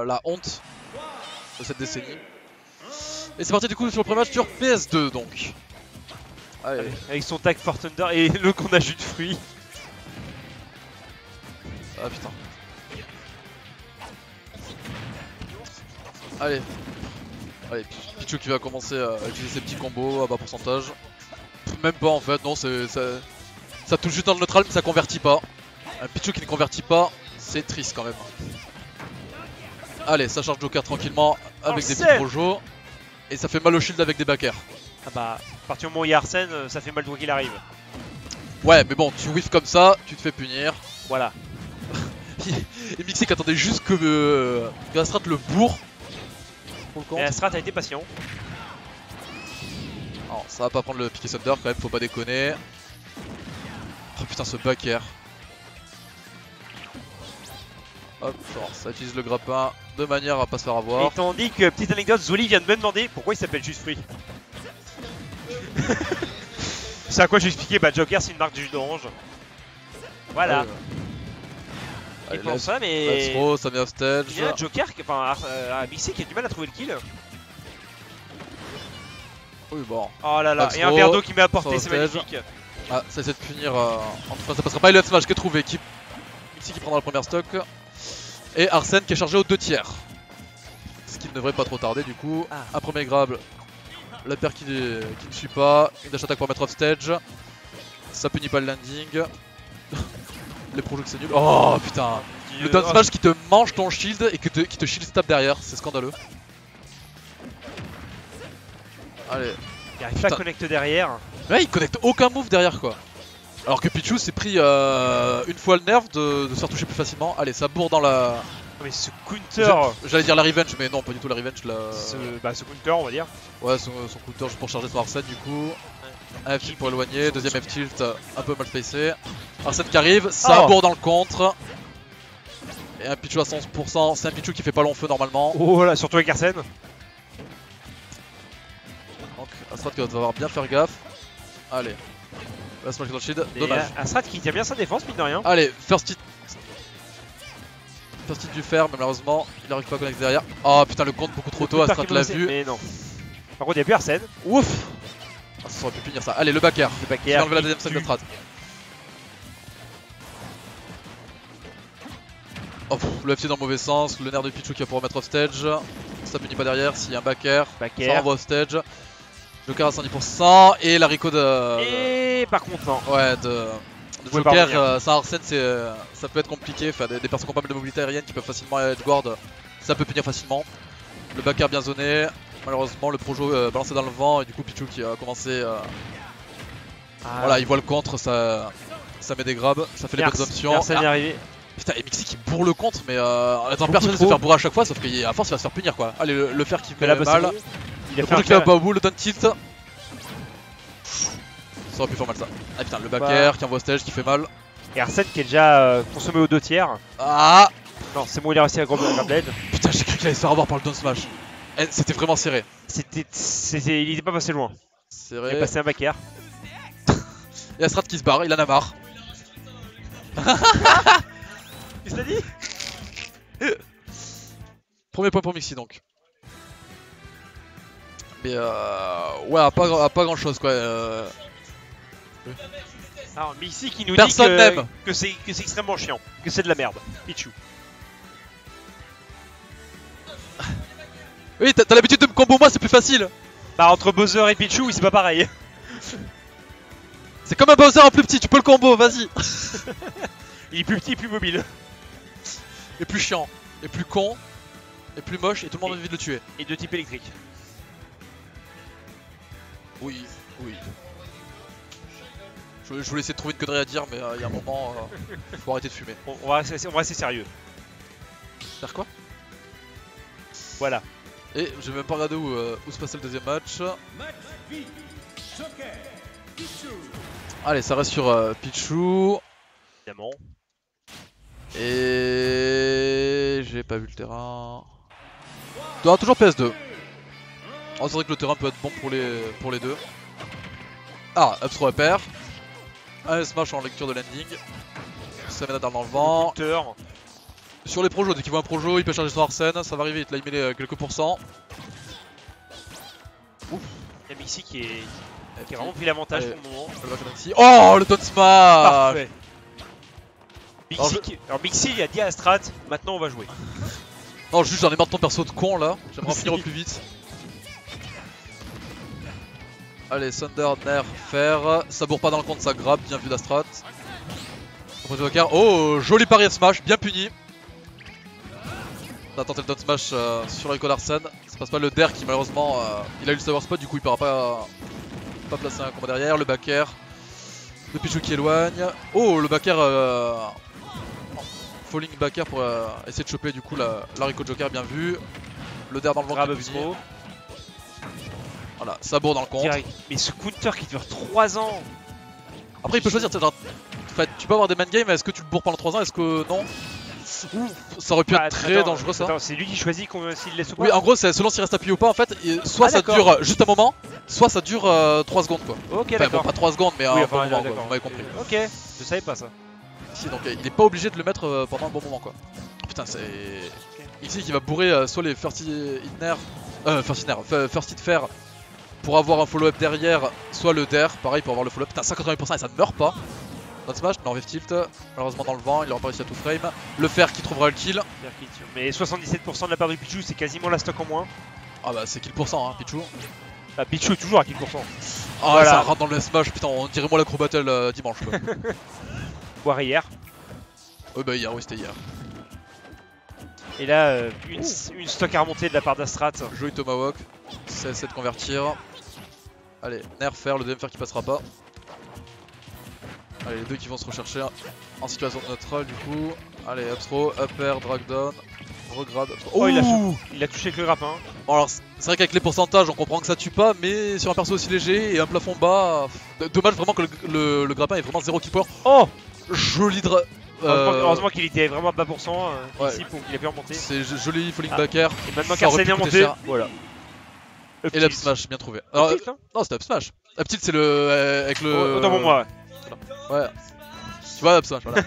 la honte de cette décennie. Et c'est parti du coup sur le premier match sur PS2 donc. Allez. Avec son tag for Thunder et le qu'on a jus de fruits. Ah putain. Allez. Allez, Pichu qui va commencer à utiliser ses petits combos à bas pourcentage. Même pas en fait, non, ça touche juste dans le neutral mais ça convertit pas. Un Pichu qui ne convertit pas, c'est triste quand même. Allez, ça charge Joker tranquillement avec des petits projos. Et ça fait mal au shield avec des backers. Ah bah, à partir du moment où il y a Arsène, ça fait mal quoi qu'il arrive. Ouais, mais bon, tu whiffes comme ça, tu te fais punir. Voilà. Et Mixic attendait juste que Astrat le bourre. Pour le compte. Et Astrat a été patient. Alors, ça va pas prendre le piqué Thunder quand même, faut pas déconner. Oh putain, ce backer. Hop, alors, ça utilise le grappin de manière à pas se faire avoir. Et tandis que, petite anecdote, Zoli vient de me demander pourquoi il s'appelle Juste Fruit. C'est à quoi j'ai expliqué, bah Joker c'est une marque de jus d'orange. Voilà. Allez, Et pour ça, mais. Let's throw, ça met off stage. Il y a un Joker, enfin, Mixi qui a du mal à trouver le kill. Oui, bon. Oh là là, Let's et un throw, verre d'eau qui m'a apporté, c'est stage. magnifique. Ah, ça essaie de punir. Enfin, ça passera pas. Et le smash qui est trouvé. Mixi qui prendra le premier stock. Et Arsène qui est chargé aux 2 tiers. Ce qui ne devrait pas trop tarder du coup. Un premier grab. La paire qui ne suit pas. Une dash attack pour mettre off stage. Ça punit pas le landing. Les projets que c'est nul. Oh putain. Le down smash qui te mange ton shield et qui te shield stab derrière. C'est scandaleux. Allez. Il arrive pas à connecter derrière. Ouais, il connecte aucun move derrière quoi. Alors que Pichu s'est pris une fois le nerf de se faire toucher plus facilement. Allez, ça bourre dans la. Oh, mais ce counter. J'allais dire la revenge, mais non, pas du tout la revenge. Ce counter, on va dire. Ouais, son counter juste pour charger son Arsène du coup. Un F-tilt pour éloigner, deuxième F-tilt un peu mal spacé. Arsène qui arrive, ça bourre dans le contre. Et un Pichu à 100%, c'est un Pichu qui fait pas long feu normalement. Oh là, surtout avec Arsène. Donc Astrat qui va devoir bien faire gaffe. Allez. Là, smash dans le shield, dommage. Astrat qui tient bien sa défense, mine de rien. Allez, first hit. First hit du fer, mais malheureusement, il n'arrive pas à connecter derrière. Oh putain, le compte beaucoup trop tôt, Astrat l'a vu. Mais non. Par contre, il n'y a plus Arsène. Ouf. Ah, ça aurait pu punir ça. Allez, le backer. Le backer. Qui va enlever la deuxième scène de Strat. Oh, le FC dans le mauvais sens, le nerf de Pichu qui va pouvoir mettre off stage. Ça punit pas derrière, s'il y a un backer. Ça renvoie off stage. Joker à 110% et la Rico de. Et par contre, non. Ouais, de Joker, ça Arsène, ça peut être compliqué. Enfin, des personnes qui ont pas mal de mobilité aérienne qui peuvent facilement edgeguard, ça peut punir facilement. Le backer bien zoné. Malheureusement, le projo balancé dans le vent et du coup Pichu qui a commencé. Voilà, il voit le contre, ça met des grabs, ça fait les bonnes options. Arsène est arrivé. Putain, et Mixi qui bourre le contre, mais attends, personne ne se faire bourrer à chaque fois, sauf qu'à force il va se faire punir quoi. Allez, le fer qui fait mal. Le projet qui va pas au bout, le down tilt. Ça aurait pu faire mal ça. Ah putain, le backer qui envoie stage qui fait mal. Et Arsène qui est déjà consommé aux 2 tiers. Ah non, c'est bon, il a réussi à grab blade. Putain, j'ai cru qu'il allait se faire avoir par le down smash. C'était vraiment serré. Il était pas passé loin. Serré. Il est passé un backer. Et Astrat qui se barre, il en a marre. Qu'est-ce que t'as dit? Premier point pour Mixi donc. Mais ouais, à pas grand chose quoi. Alors Mixi qui nous Personne dit que c'est extrêmement chiant, que c'est de la merde. Pichu. Oui, t'as l'habitude de me combo moi, c'est plus facile. Bah entre Bowser et Pichu, oui, c'est pas pareil. C'est comme un Bowser en plus petit, tu peux le combo, vas-y. Il est plus petit, plus mobile. Et plus chiant, et plus con, et plus moche, et tout le monde a envie de le tuer. Et de type électrique. Oui, oui. Je voulais essayer de trouver une connerie à dire, mais il y a un moment, faut arrêter de fumer. On va rester sérieux. Faire quoi? Voilà. Et j'ai même pas regardé où se passait le deuxième match. Allez, ça reste sur Pichu. Évidemment. Et j'ai pas vu le terrain. Toujours PS2. Oh, c'est vrai que le terrain peut être bon pour les deux. Ah, up throw repère. Un smash en lecture de landing. Ça met dans le vent. Sur les projos, dès qu'il voit un projo, il peut charger son Arsène, ça va arriver vite. Là, il met quelques pourcents. Il y a Mixi qui a vraiment pris l'avantage pour le moment. Oh, le down smash. Parfait. Alors Mixi il a dit à Strat, maintenant on va jouer. Non, juste j'en ai marre de ton perso de con là. J'aimerais en finir au plus vite. Allez, Thunder, Nerf, Fer. Ça bourre pas dans le compte, ça grappe. Bien vu d'Astrat. Oh, joli pari à smash, bien puni. On a tenté le down smash sur Rico Larsen. Ça passe pas le Der qui malheureusement il a eu le savoir spot, du coup il pourra pas placer un combo derrière. Le back air. Le Pichu qui éloigne. Oh, le back air. Falling back air pour essayer de choper du coup la Rico Joker, bien vu. Le Der dans le ventre. Voilà, ça bourre dans le compte. Direct. Mais ce counter qui dure 3 ans. Après il peut choisir, genre, en fait, tu peux avoir des main games, est-ce que tu le bourres pendant 3 ans, est-ce que non? Ouf, ça aurait pu être très dangereux ça. Attends, c'est lui qui choisit s'il laisse ou pas. Oui, en gros c'est selon s'il reste appuyé ou pas en fait, soit ça dure juste un moment, soit ça dure 3 secondes quoi. Ok, enfin, d'accord. bon, pas 3 secondes mais oui, un bon moment quoi, vous m'avez compris. Ok, je savais pas ça. Ici donc il est pas obligé de le mettre pendant un bon moment quoi. Putain c'est... Ici qui va bourrer soit les First Hit Fair pour avoir un follow-up derrière, soit le Der, pareil pour avoir le follow-up. Putain 180% et ça ne meurt pas. Down smash, non Wave Tilt, malheureusement dans le vent, il aura pas réussi à tout frame. Le Fer qui trouvera le kill. Mais 77% de la part du Pichu, c'est quasiment la stock en moins. Ah bah c'est kill % hein, Pichu. Bah Pichu est toujours à kill %. Ah voilà. Ça rentre dans le smash, putain on dirait moi l'acro battle dimanche quoi. Voire hier. Ouais bah hier, oui c'était hier. Et là, une stock à remonter de la part d'Astrat. Joli Tomahawk, c'est essaie de convertir. Allez, Nerf Fer, le deuxième Fer qui passera pas. Allez, les deux qui vont se rechercher en situation neutrale du coup. Allez, up throw, up air, drag down, regrab. Oh, il a touché avec le grappin. Bon, alors, c'est vrai qu'avec les pourcentages, on comprend que ça tue pas, mais sur un perso aussi léger et un plafond bas, dommage vraiment que le grappin est vraiment 0 kill power. Oh, joli heureusement qu'il était vraiment à bas pourcent ici pour qu'il ait pu remonter. C'est joli falling back air. Et maintenant qu'Arsène est remonté, voilà. Et l'up smash, bien trouvé. Alors, non, c'était up smash. Up tilt, c'est le. Avec le. Autant pour moi. Ouais. Tu vois, up smash, voilà.